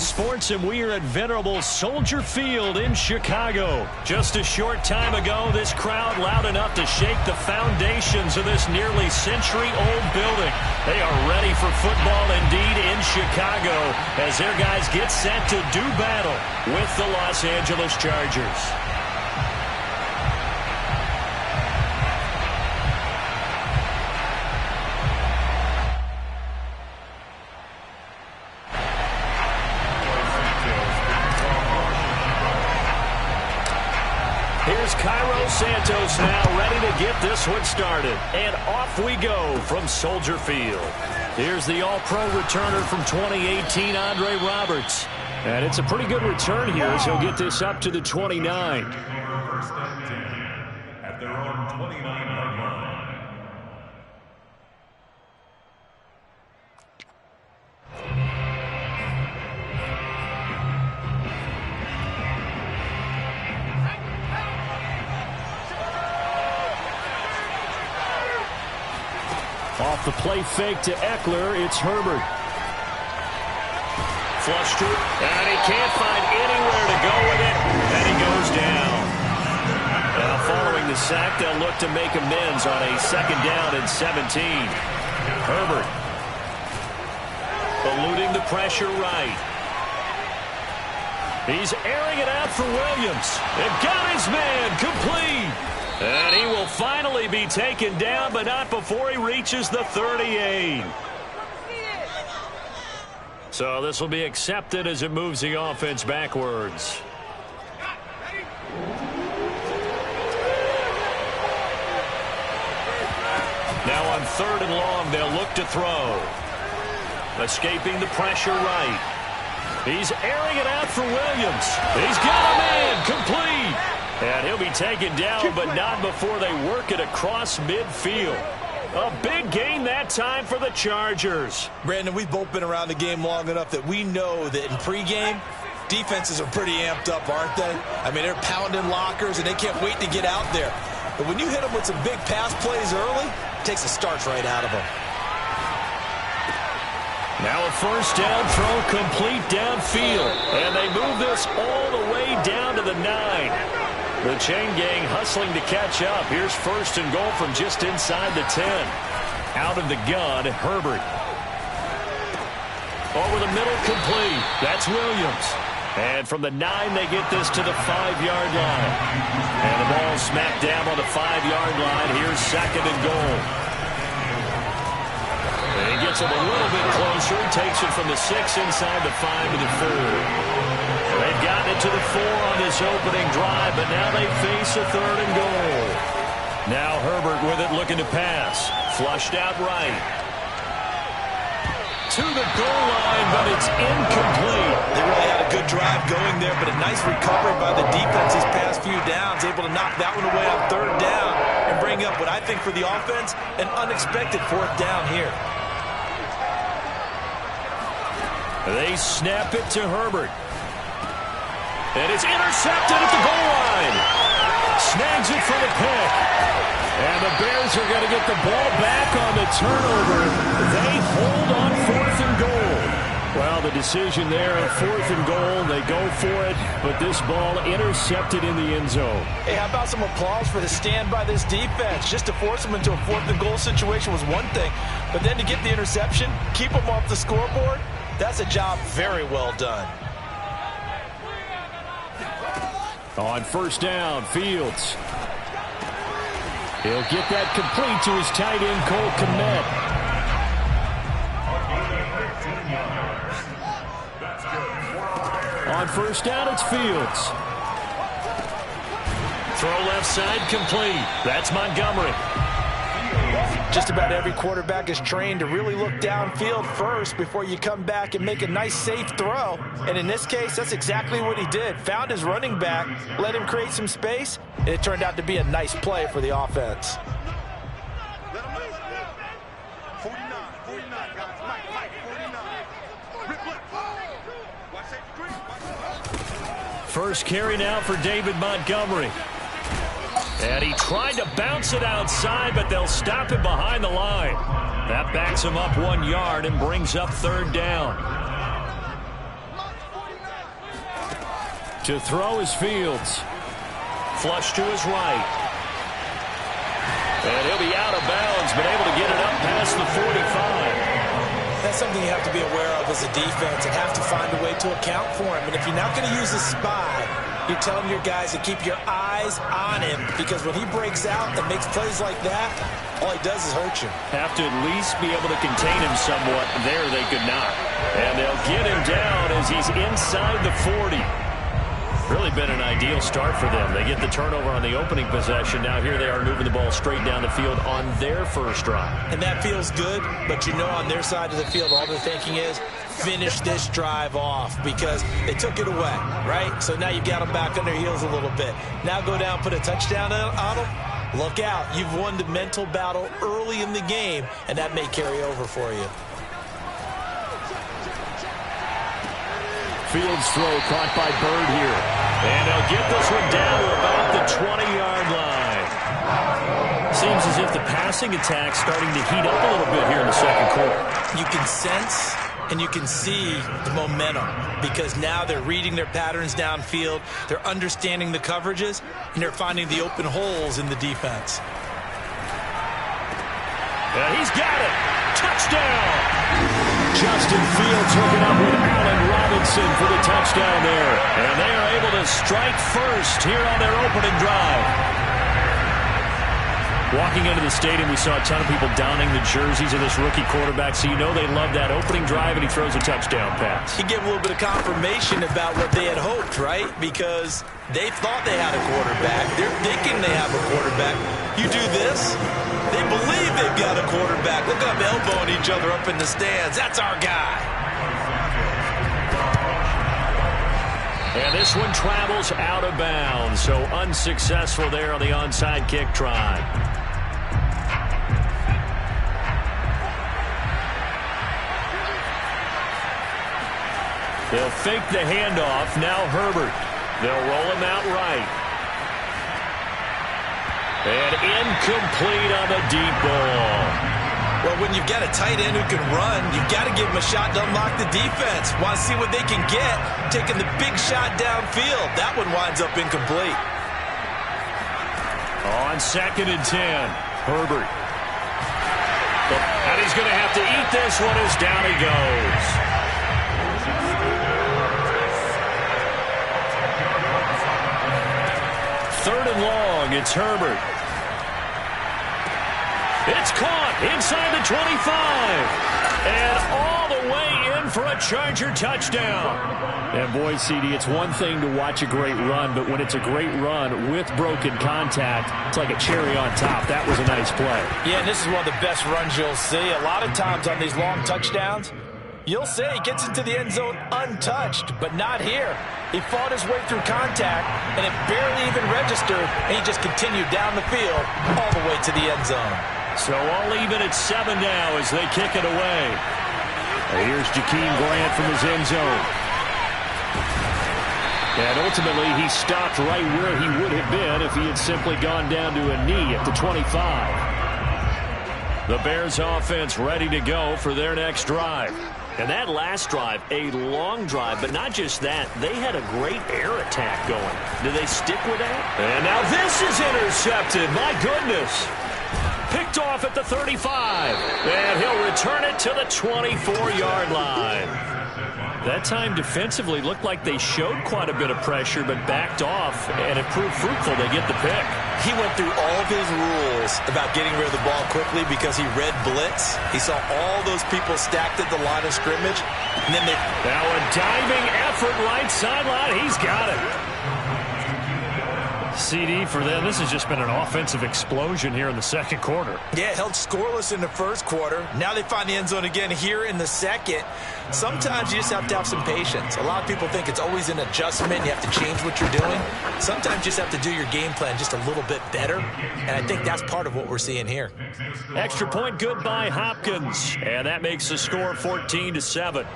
Sports, and we are at venerable Soldier Field in Chicago. Just a short time ago, this crowd loud enough to shake the foundations of this nearly century-old building. They are ready for football indeed in Chicago as their guys get set to do battle with the Los Angeles Chargers. Here's Cairo Santos now ready to get this one started. And off we go from Soldier Field. Here's the All-Pro returner from 2018, Andre Roberts. And it's a pretty good return here as he'll get this up to the 29. First and 10 at their own 29-yard line. Off the play fake to Eckler, it's Herbert. Flushed it, and he can't find anywhere to go with it, and he goes down. Now following the sack, they'll look to make amends on a 2nd down and 17. Herbert eluding the pressure right. He's airing it out for Williams. And got his man complete. And he will finally be taken down, but not before he reaches the 38. So this will be accepted as it moves the offense backwards. Now on 3rd and long, they'll look to throw. Escaping the pressure right. He's airing it out for Williams. He's got a man complete. And he'll be taken down, but not before they work it across midfield. A big gain that time for the Chargers. Brandon, we've both been around the game long enough that we know that in pregame, defenses are pretty amped up, aren't they? I mean, they're pounding lockers, and they can't wait to get out there. But when you hit them with some big pass plays early, it takes the starch right out of them. Now a 1st down throw complete downfield. And they move this all the way down to the 9. The chain gang hustling to catch up. Here's 1st and goal from just inside the 10. Out of the gun, Herbert. Over the middle, complete. That's Williams. And from the 9, they get this to the 5-yard line. And the ball smacked down on the 5-yard line. Here's 2nd and goal. And he gets it a little bit closer. Takes it from the 6 inside the 5 to the 4. They've gotten it to the 4 on this opening drive, but now they face a 3rd and goal. Now Herbert with it, looking to pass. Flushed out right. To the goal line, but it's incomplete. They really had a good drive going there, but a nice recovery by the defense these past few downs, able to knock that one away on 3rd down and bring up what I think for the offense, an unexpected 4th down here. They snap it to Herbert. And it's intercepted at the goal line. Snags it for the pick. And the Bears are going to get the ball back on the turnover. They hold on 4th and goal. Well, the decision there on 4th and goal, they go for it, but this ball intercepted in the end zone. Hey, how about some applause for the stand by this defense? Just to force them into a 4th and goal situation was one thing, but then to get the interception, keep them off the scoreboard, that's a job very well done. On 1st down, Fields. He'll get that complete to his tight end, Cole Kmet. On 1st down, it's Fields. Throw left side, complete. That's Montgomery. Just about every quarterback is trained to really look downfield first before you come back and make a nice, safe throw. And in this case, that's exactly what he did. Found his running back, let him create some space, and it turned out to be a nice play for the offense. First carry now for David Montgomery. And he tried to bounce it outside, but they'll stop it behind the line. That backs him up 1 yard and brings up 3rd down. To throw is Fields. Flush to his right. And he'll be out of bounds, but able to get it up past the 45. That's something you have to be aware of as a defense and have to find a way to account for him. And if you're not going to use a spy, you're telling your guys to keep your eyes on him, because when he breaks out and makes plays like that, all he does is hurt you. Have to at least be able to contain him somewhat. There they could not. And they'll get him down as he's inside the 40. Really been an ideal start for them. They get the turnover on the opening possession. Now here they are moving the ball straight down the field on their first drive. And that feels good, but you know on their side of the field, all they're thinking is finish this drive off, because they took it away, right? So now you've got them back on their heels a little bit. Now go down, put a touchdown on them. Look out. You've won the mental battle early in the game, and that may carry over for you. Fields throw caught by Bird here. And they'll get this one down to about the 20-yard line. Seems as if the passing attack's starting to heat up a little bit here in the second quarter. You can sense and you can see the momentum, because now they're reading their patterns downfield, they're understanding the coverages, and they're finding the open holes in the defense. He's got it. Touchdown. Justin Fields hooking up with Allen Robinson for the touchdown there. And they are able to strike first here on their opening drive. Walking into the stadium, we saw a ton of people donning the jerseys of this rookie quarterback, so you know they love that opening drive, and he throws a touchdown pass. He gave a little bit of confirmation about what they had hoped, right? Because they thought they had a quarterback. They're thinking they have a quarterback. You do this, they believe they've got a quarterback. Look at them elbowing each other up in the stands. That's our guy. And this one travels out of bounds, so unsuccessful there on the onside kick try. They'll fake the handoff. Now Herbert. They'll roll him out right. And incomplete on the deep ball. Well, when you've got a tight end who can run, you've got to give him a shot to unlock the defense. Want to see what they can get, taking the big shot downfield. That one winds up incomplete. On 2nd and 10, Herbert. And he's going to have to eat this one as down he goes. 3rd and long, it's Herbert. It's caught inside the 25. And all the way in for a Charger touchdown. And boy, CD, it's one thing to watch a great run, but when it's a great run with broken contact, it's like a cherry on top. That was a nice play. Yeah, and this is one of the best runs you'll see. A lot of times on these long touchdowns, you'll say he gets into the end zone untouched, but not here. He fought his way through contact, and it barely even registered, and he just continued down the field all the way to the end zone. So all even at 7 now as they kick it away. And here's Jakeem Grant from his end zone. And ultimately, he stopped right where he would have been if he had simply gone down to a knee at the 25. The Bears offense ready to go for their next drive. And that last drive, a long drive, but not just that. They had a great air attack going. Do they stick with that? And now this is intercepted. My goodness. Picked off at the 35. And he'll return it to the 24-yard line. That time defensively looked like they showed quite a bit of pressure, but backed off, and it proved fruitful. They get the pick. He went through all of his rules about getting rid of the ball quickly because he read blitz. He saw all those people stacked at the line of scrimmage. And then now a diving effort right sideline. He's got it. CD for them. This has just been an offensive explosion here in the second quarter. Yeah, held scoreless in the first quarter. Now they find the end zone again here in the second. Sometimes you just have to have some patience. A lot of people think it's always an adjustment. You have to change what you're doing. Sometimes you just have to do your game plan just a little bit better. And I think that's part of what we're seeing here. Extra point good by Hopkins. And that makes the score 14-7.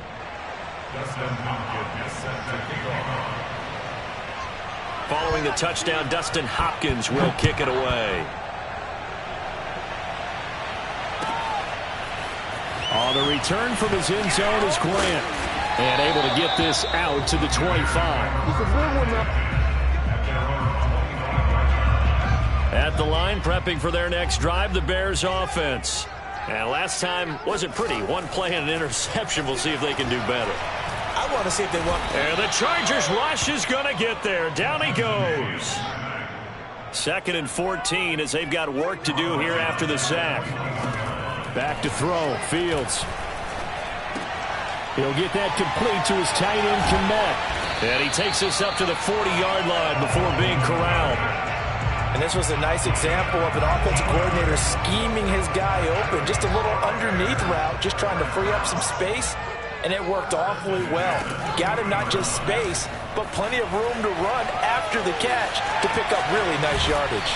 Following the touchdown, Dustin Hopkins will kick it away. On the return from his end zone is Grant. And able to get this out to the 25. At the line, prepping for their next drive, the Bears offense. And last time wasn't pretty. One play and an interception. We'll see if they can do better. I want to see if they want. And the Chargers rush is going to get there. Down he goes. 2nd and 14 as they've got work to do here after the sack. Back to throw. Fields. He'll get that complete to his tight end, Kmet. And he takes us up to the 40-yard line before being corralled. And this was a nice example of an offensive coordinator scheming his guy open. Just a little underneath route, just trying to free up some space. And it worked awfully well. Got him not just space, but plenty of room to run after the catch to pick up really nice yardage.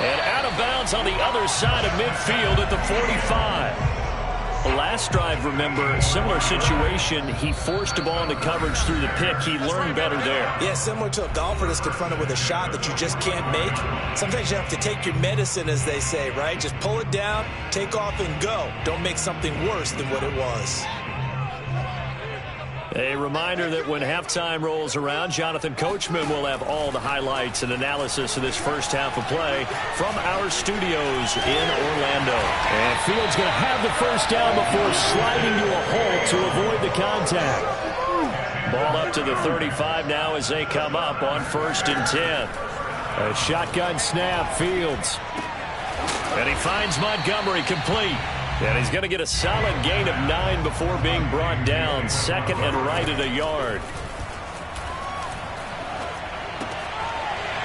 And out of bounds on the other side of midfield at the 45. The last drive, remember, similar situation. He forced a ball into coverage through the pick. He learned better there. Yeah, similar to a golfer that's confronted with a shot that you just can't make. Sometimes you have to take your medicine, as they say, right? Just pull it down, take off, and go. Don't make something worse than what it was. A reminder that when halftime rolls around, Jonathan Coachman will have all the highlights and analysis of this first half of play from our studios in Orlando. And Fields going to have the first down before sliding to a hole to avoid the contact. Ball up to the 35 now as they come up on 1st and 10. A shotgun snap, Fields. And he finds Montgomery complete. And he's going to get a solid gain of 9 before being brought down. 2nd and right at a yard.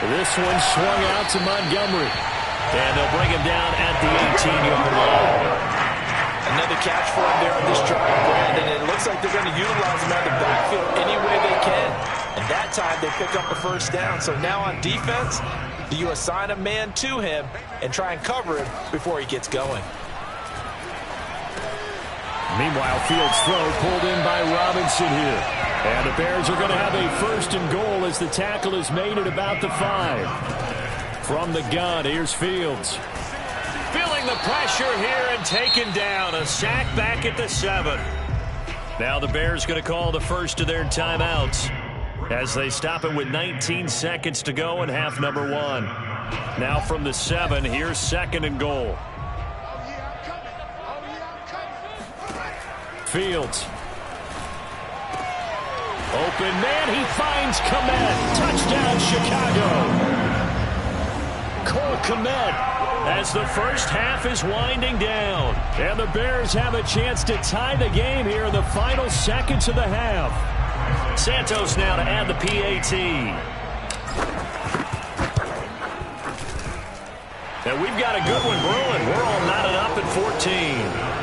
This one swung out to Montgomery. And they'll bring him down at the 18-yard line. Another catch for him there on this drive, Brandon. It looks like they're going to utilize him out of the backfield any way they can. And that time they pick up a first down. So now on defense, do you assign a man to him and try and cover him before he gets going? Meanwhile, Fields' throw pulled in by Robinson here. And the Bears are going to have a 1st and goal as the tackle is made at about the 5. From the gun, here's Fields. Feeling the pressure here and taken down. A sack back at the 7. Now the Bears going to call the first of their timeouts as they stop it with 19 seconds to go in half number 1. Now from the 7, here's 2nd and goal. Fields. Open man, he finds Kmet. Touchdown, Chicago. Cole Kmet as the first half is winding down. And the Bears have a chance to tie the game here in the final seconds of the half. Santos now to add the PAT. And we've got a good one brewing. We're all knotted up at 14.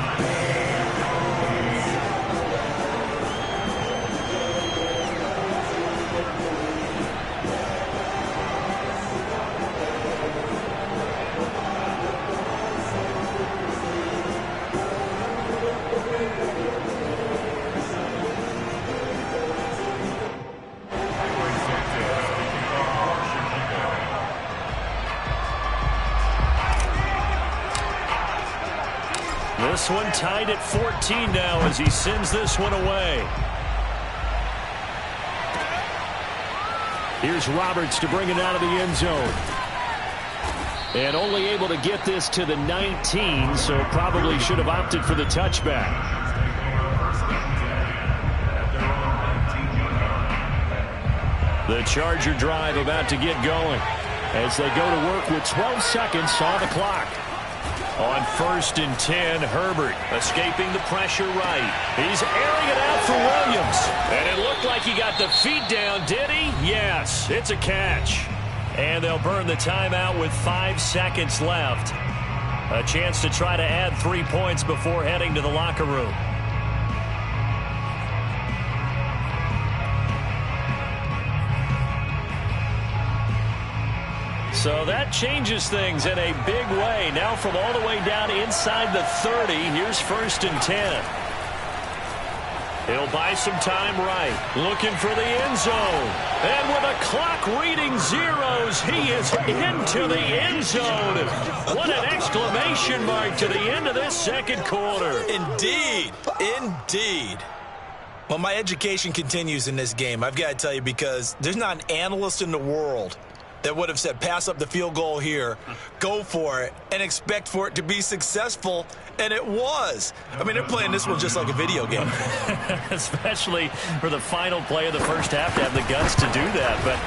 This one tied at 14 now as he sends this one away. Here's Roberts to bring it out of the end zone. And only able to get this to the 19, so probably should have opted for the touchback. The Charger drive about to get going as they go to work with 12 seconds on the clock. On 1st and 10, Herbert escaping the pressure right. He's airing it out for Williams. And it looked like he got the feet down, did he? Yes, it's a catch. And they'll burn the timeout with 5 seconds left. A chance to try to add 3 points before heading to the locker room. So that changes things in a big way. Now from all the way down inside the 30, here's 1st and 10. He'll buy some time right. Looking for the end zone. And with a clock reading zeros, he is into the end zone. What an exclamation mark to the end of this second quarter. Indeed. Indeed. Well, my education continues in this game. I've got to tell you, because there's not an analyst in the world that would have said pass up the field goal here, go for it, and expect for it to be successful, and it was. I mean, they're playing this one just like a video game. Especially for the final play of the first half to have the guts to do that. But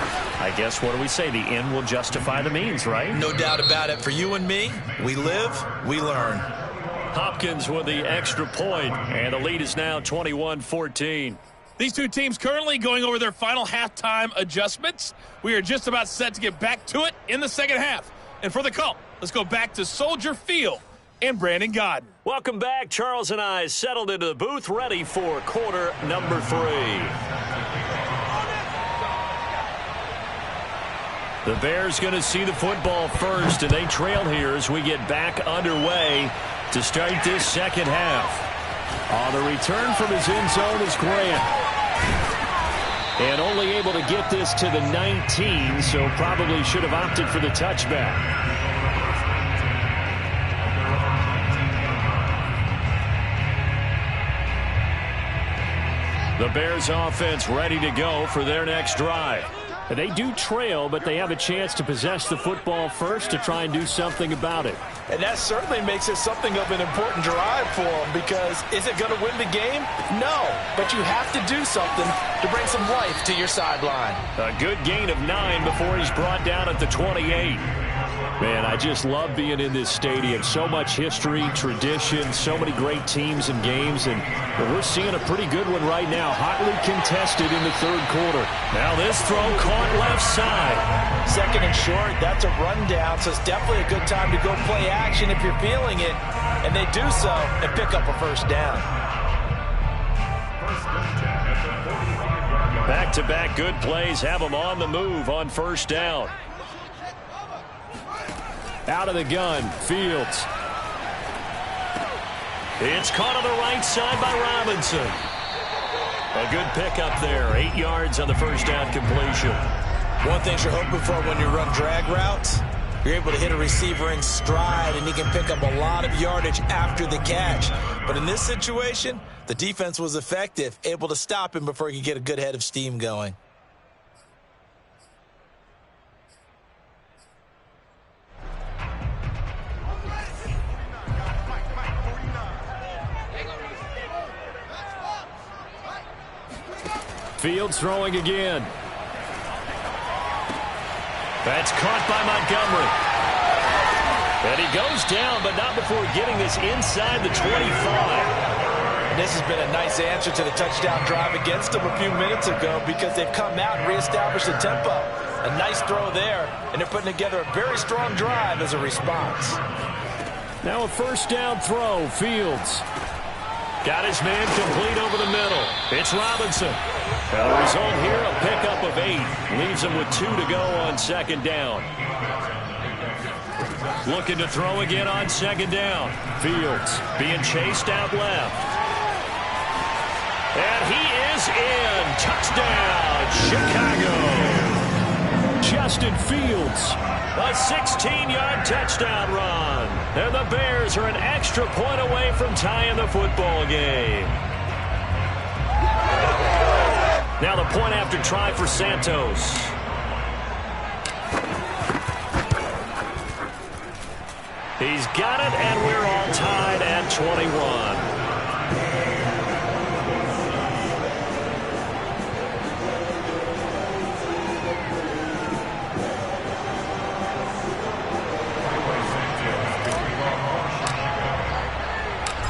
I guess, what do we say? The end will justify the means, right? No doubt about it. For you and me, we live, we learn. Hopkins with the extra point, and the lead is now 21-14. These two teams currently going over their final halftime adjustments. We are just about set to get back to it in the second half. And for the call, let's go back to Soldier Field and Brandon Gaudin. Welcome back. Charles and I settled into the booth, ready for quarter number 3. The Bears going to see the football first, and they trail here as we get back underway to start this second half. On the return from his end zone is Grant. And only able to get this to the 19, so probably should have opted for the touchback. The Bears offense ready to go for their next drive. They do trail, but they have a chance to possess the football first to try and do something about it. And that certainly makes it something of an important drive for them, because is it going to win the game? No, but you have to do something to bring some life to your sideline. A good gain of 9 before he's brought down at the 28. Man, I just love being in this stadium. So much history, tradition, so many great teams and games, and we're seeing a pretty good one right now. Hotly contested in the third quarter. Now this throw caught left side. Second and short, that's a rundown, so it's definitely a good time to go play action if you're feeling it. And they do so and pick up a first down. Back-to-back good plays have them on the move on first down. Out of the gun, Fields. It's caught on the right side by Robinson. A good pickup there. 8 yards on the first down completion. One thing you're hoping for when you run drag routes, you're able to hit a receiver in stride, and he can pick up a lot of yardage after the catch. But in this situation, the defense was effective, able to stop him before he could get a good head of steam going. Fields throwing again. That's caught by Montgomery. And he goes down, but not before getting this inside the 25. And this has been a nice answer to the touchdown drive against them a few minutes ago, because they've come out and reestablished the tempo. A nice throw there, and they're putting together a very strong drive as a response. Now a first down throw, Fields. Got his man complete over the middle. It's Robinson. The result here, a pickup of 8. Leaves him with 2 to go on second down. Looking to throw again on second down. Fields being chased out left. And he is in. Touchdown, Chicago. Justin Fields, a 16-yard touchdown run. And the Bears are an extra point away from tying the football game. Now the point after try for Santos. He's got it, and we're all tied at 21.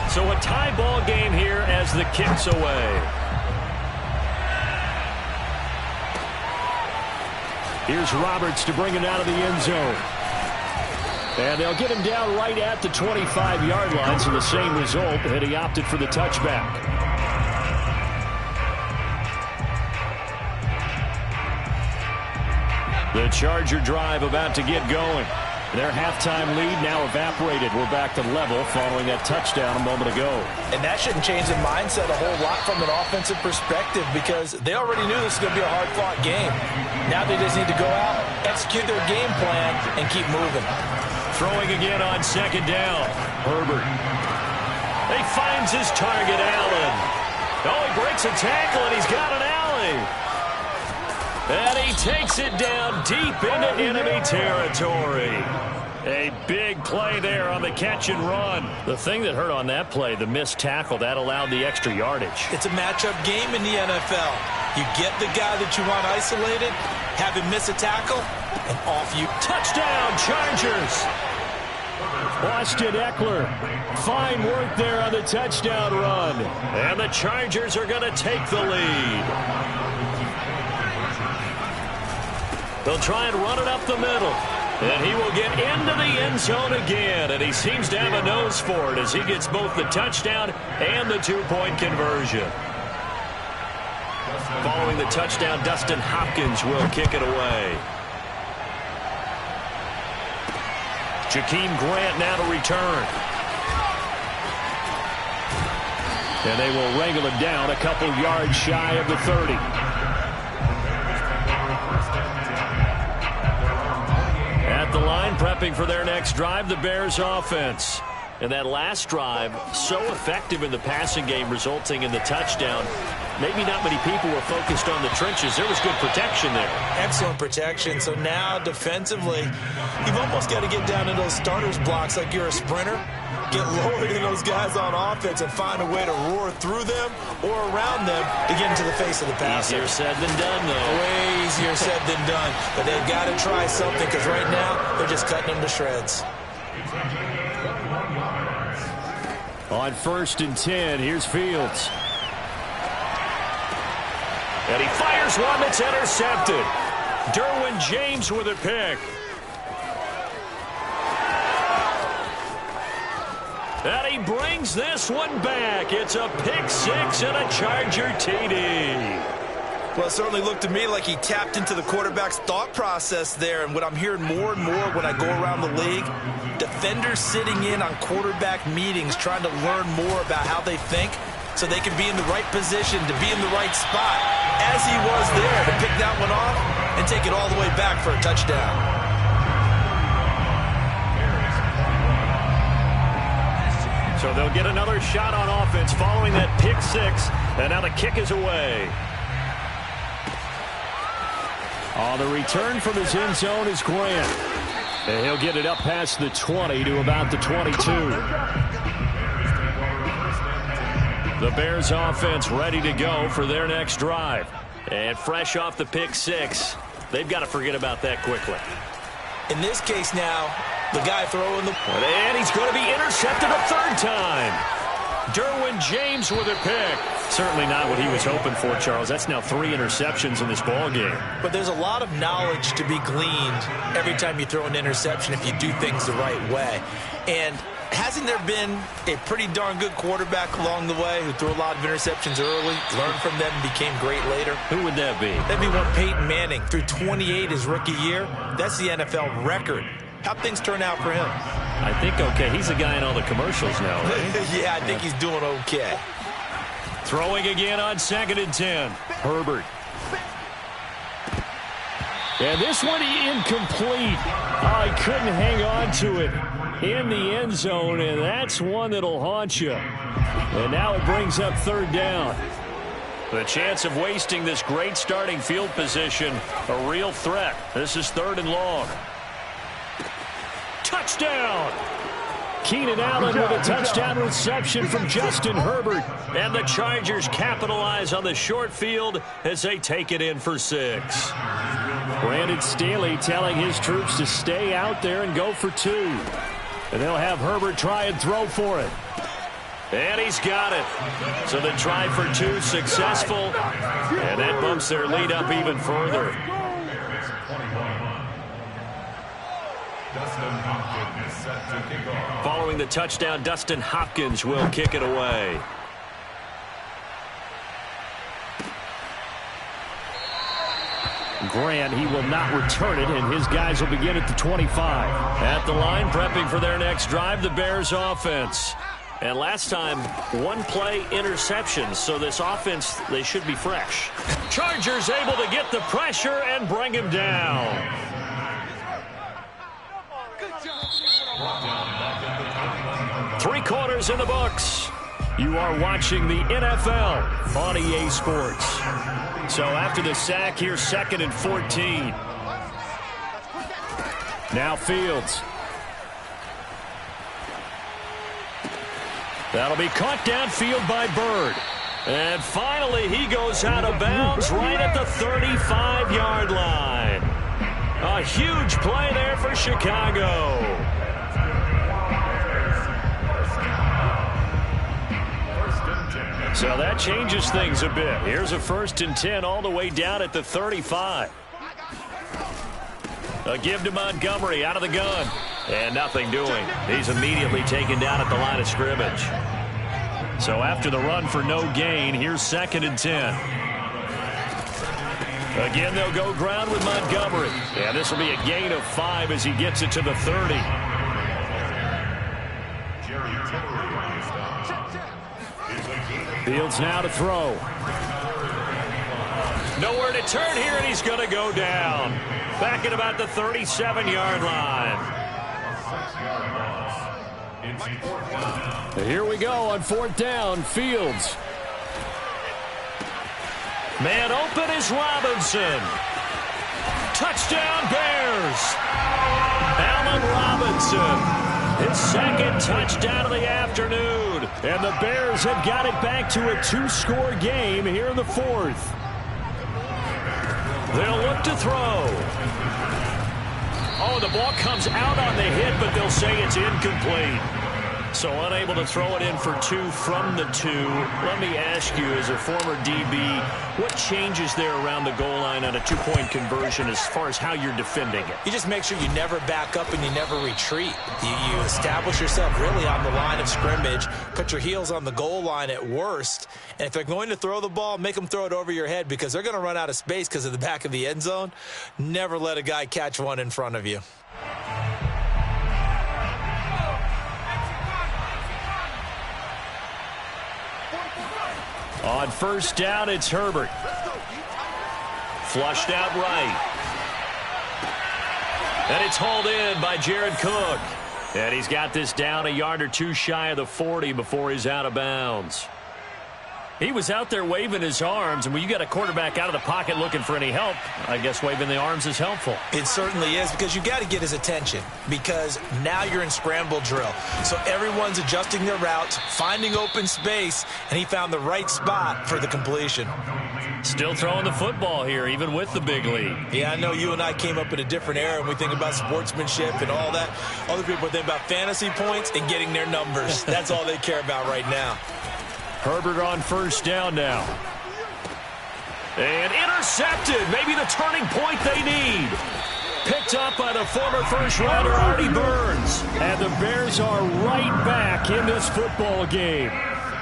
So a tie ball game here as the kick's away. Here's Roberts to bring it out of the end zone. And they'll get him down right at the 25-yard line, so the same result, and he opted for the touchback. The Charger drive about to get going. Their halftime lead now evaporated. We're back to level following that touchdown a moment ago. And that shouldn't change the mindset a whole lot from an offensive perspective, because they already knew this was going to be a hard-fought game. Now they just need to go out, execute their game plan, and keep moving. Throwing again on second down. Herbert. He finds his target, Allen. Oh, he breaks a tackle, and he's got an alley. And he takes it down deep into enemy territory. A big play there on the catch and run. The thing that hurt on that play, the missed tackle, that allowed the extra yardage. It's a matchup game in the NFL. You get the guy that you want isolated, have him miss a tackle, and off you. Touchdown, Chargers. Austin Eckler. Fine work there on the touchdown run. And the Chargers are going to take the lead. They'll try and run it up the middle. And he will get into the end zone again. And he seems to have a nose for it as he gets both the touchdown and the two-point conversion. Following the touchdown, Dustin Hopkins will kick it away. Jakeem Grant now to return. And they will wrangle him down a couple yards shy of the 30. At the line, prepping for their next drive, the Bears offense. And that last drive, so effective in the passing game, resulting in the touchdown. Maybe not many people were focused on the trenches. There was good protection there. Excellent protection. So now, defensively, you've almost got to get down to those starters blocks like you're a sprinter. Get lower than those guys on offense and find a way to roar through them or around them to get into the face of the passer. Easier said than done, though. Way easier said than done. But they've got to try something because right now they're just cutting them to shreds. On 1st and 10, here's Fields. And he fires one that's intercepted. Derwin James with a pick. And he brings this one back. It's a pick six and a Charger TD. Well, it certainly looked to me like he tapped into the quarterback's thought process there. And what I'm hearing more and more when I go around the league, defenders sitting in on quarterback meetings trying to learn more about how they think so they can be in the right position to be in the right spot, as he was there to pick that one off and take it all the way back for a touchdown. So they'll get another shot on offense following that pick six, and now the kick is away. On the return from his end zone is Grant. And he'll get it up past the 20 to about the 22. The Bears offense ready to go for their next drive. And fresh off the pick six, they've got to forget about that quickly. In this case now, the guy throwing the... And he's going to be intercepted a third time. Derwin James with a pick. Certainly not what he was hoping for, Charles. That's now 3 interceptions in this ball game. But there's a lot of knowledge to be gleaned every time you throw an interception if you do things the right way. And hasn't there been a pretty darn good quarterback along the way who threw a lot of interceptions early, learned from them, and became great later? Who would that be? That'd be one Peyton Manning. Threw 28 his rookie year. That's the NFL record. How'd things turn out for him? I think okay. He's the guy in all the commercials now, right? Yeah, I think he's doing okay. Throwing again on 2nd and 10. Herbert. And this one incomplete. Oh, he couldn't hang on to it in the end zone, and that's one that'll haunt you. And now it brings up 3rd down. The chance of wasting this great starting field position, a real threat. This is 3rd and long. Touchdown! Keenan Allen with a touchdown reception from Justin Herbert. And the Chargers capitalize on the short field as they take it in for 6. Brandon Staley telling his troops to stay out there and go for 2. And they'll have Herbert try and throw for it. And he's got it. So the try for 2 successful. And that bumps their lead up even further. Following the touchdown, Dustin Hopkins will kick it away. Grant, he will not return it, and his guys will begin at the 25. At the line, prepping for their next drive, the Bears offense. And last time, 1-play interceptions, so this offense, they should be fresh. Chargers able to get the pressure and bring him down. 3 quarters in the books. You are watching the NFL on EA Sports. So after the sack, here's 2nd and 14. Now Fields. That'll be caught downfield by Byrd. And finally, he goes out of bounds right at the 35-yard line. A huge play there for Chicago. So that changes things a bit. Here's a 1st and 10 all the way down at the 35. A give to Montgomery out of the gun. And nothing doing. He's immediately taken down at the line of scrimmage. So after the run for no gain, here's 2nd and 10. Again, they'll go ground with Montgomery. And this will be a gain of 5 as he gets it to the 30. Fields now to throw. Nowhere to turn here, and he's going to go down. Back at about the 37-yard line. Here we go on 4th down. Fields. Man open is Robinson. Touchdown Bears. Allen Robinson. His 2nd touchdown of the afternoon. And the Bears have got it back to a 2-score game here in the 4th. They'll look to throw. Oh, the ball comes out on the hit, but they'll say it's incomplete. So unable to throw it in for 2 from the 2. Let me ask you, as a former DB, what changes there around the goal line on a 2-point conversion as far as how you're defending it? You just make sure you never back up and you never retreat. You establish yourself really on the line of scrimmage, put your heels on the goal line at worst, and if they're going to throw the ball, make them throw it over your head because they're going to run out of space because of the back of the end zone. Never let a guy catch one in front of you. On 1st down, it's Herbert. Flushed out right. And it's hauled in by Jared Cook. And he's got this down a yard or 2 shy of the 40 before he's out of bounds. He was out there waving his arms, and when you got a quarterback out of the pocket looking for any help, I guess waving the arms is helpful. It certainly is, because you got to get his attention, because now you're in scramble drill. So everyone's adjusting their routes, finding open space, and he found the right spot for the completion. Still throwing the football here, even with the big lead. Yeah, I know you and I came up in a different era, and we think about sportsmanship and all that. Other people think about fantasy points and getting their numbers. That's all they care about right now. Herbert on 1st down now. And intercepted. Maybe the turning point they need. Picked up by the former first-rounder Artie Burns. And the Bears are right back in this football game.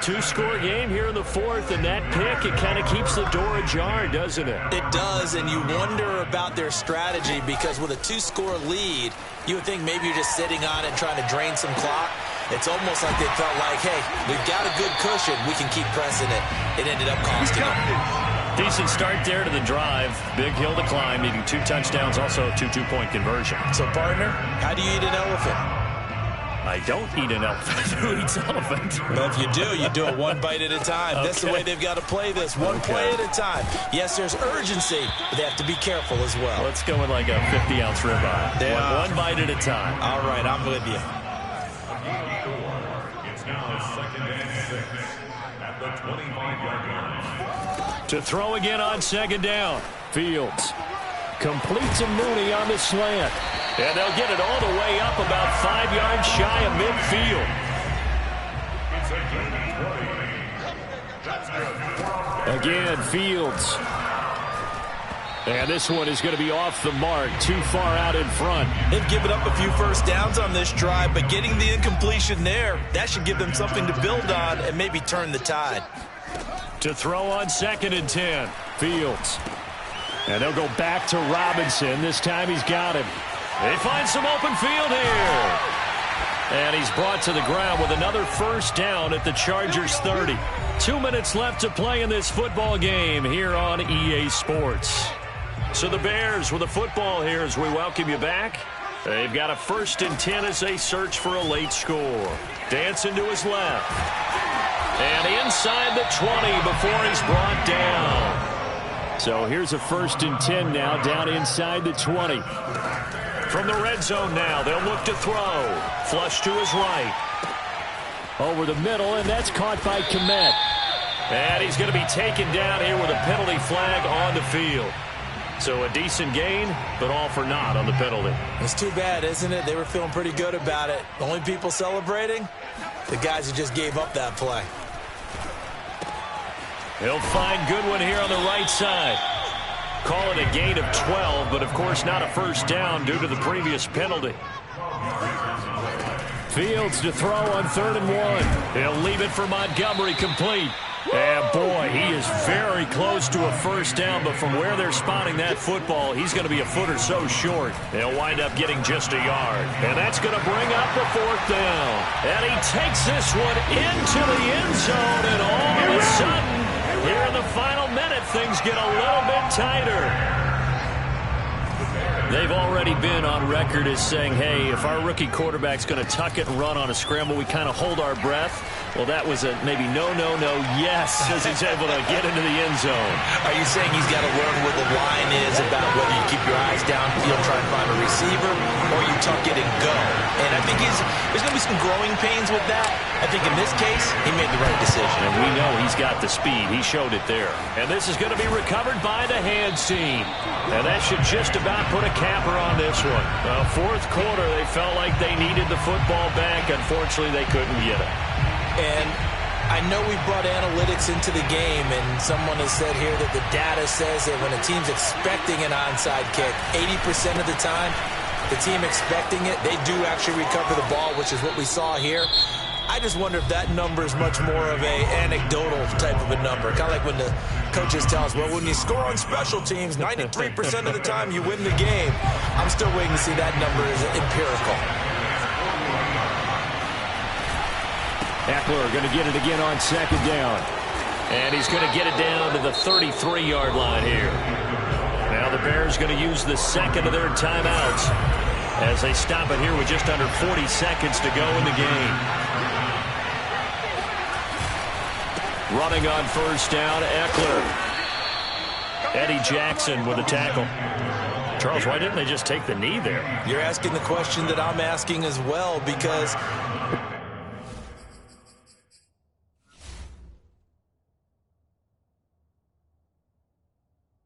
2-score game here in the 4th, and that pick, it kind of keeps the door ajar, doesn't it? It does, and you wonder about their strategy, because with a 2-score lead, you would think maybe you're just sitting on it trying to drain some clock. It's almost like they felt like, hey, we've got a good cushion. We can keep pressing it. It ended up costing them. Decent start there to the drive. Big hill to climb, needing 2 touchdowns, also a 2-2-point conversion. So, partner, how do you eat an elephant? I don't eat an elephant. Who eats elephant? Well, if you do it 1 bite at a time. Okay. That's the way they've got to play this, 1 play at a time. Yes, there's urgency, but they have to be careful as well. Let's go with like a 50-ounce ribeye. Yeah. One bite at a time. All right, I'm with you. It's now 2nd and 6 at the 25-yard line. To throw again on 2nd down. Fields completes a Mooney on the slant. And they'll get it all the way up about 5 yards shy of midfield. It's a gain of 20. Again, Fields. And this one is going to be off the mark, too far out in front. They've given up a few first downs on this drive, but getting the incompletion there, that should give them something to build on and maybe turn the tide. To throw on 2nd and 10, Fields. And they'll go back to Robinson. This time he's got him. They find some open field here. And he's brought to the ground with another first down at the Chargers 30. 2 minutes left to play in this football game here on EA Sports. So the Bears with the football here as we welcome you back. They've got a 1st and 10 as they search for a late score. Dancing to his left. And inside the 20 before he's brought down. So here's a 1st and 10 now, down inside the 20. From the red zone now, they'll look to throw. Flush to his right. Over the middle, and that's caught by Kmet. And he's going to be taken down here with a penalty flag on the field. So a decent gain, but all for naught on the penalty. It's too bad, isn't it? They were feeling pretty good about it. The only people celebrating, the guys who just gave up that play. He'll find Goodwin here on the right side. Call it a gain of 12, but of course not a first down due to the previous penalty. Fields to throw on 3rd and 1. He'll leave it for Montgomery, complete. And boy, he is very close to a first down, but from where they're spotting that football, he's going to be a foot or so short. They'll wind up getting just a yard. And that's going to bring up a 4th down. And he takes this one into the end zone, and all of a sudden, here in the final minute, things get a little bit tighter. They've already been on record as saying, hey, if our rookie quarterback's going to tuck it and run on a scramble, we kind of hold our breath. Well, that was a maybe no, yes, as he's able to get into the end zone. Are you saying he's got to learn where the line is about whether you keep your eyes downfield, try and find a receiver, or you tuck it and go? And I think there's going to be some growing pains with that. I think in this case, he made the right decision. And we know he's got the speed. He showed it there. And this is going to be recovered by the hands team. And that should just about put a capper on this one. Well, 4th quarter, they felt like they needed the football back. Unfortunately, they couldn't get it. And I know we brought analytics into the game, and someone has said here that the data says that when a team's expecting an onside kick, 80% of the time, the team expecting it, they do actually recover the ball, which is what we saw here. I just wonder if that number is much more of a anecdotal type of a number. Kind of like when the coaches tell us, well, when you score on special teams, 93% of the time you win the game. I'm still waiting to see that number as empirical. Eckler going to get it again on 2nd down. And he's going to get it down to the 33-yard line here. Now the Bears going to use the 2nd of their timeouts as they stop it here with just under 40 seconds to go in the game. Running on 1st down, Eckler. Eddie Jackson with a tackle. Charles, why didn't they just take the knee there? You're asking the question that I'm asking as well, because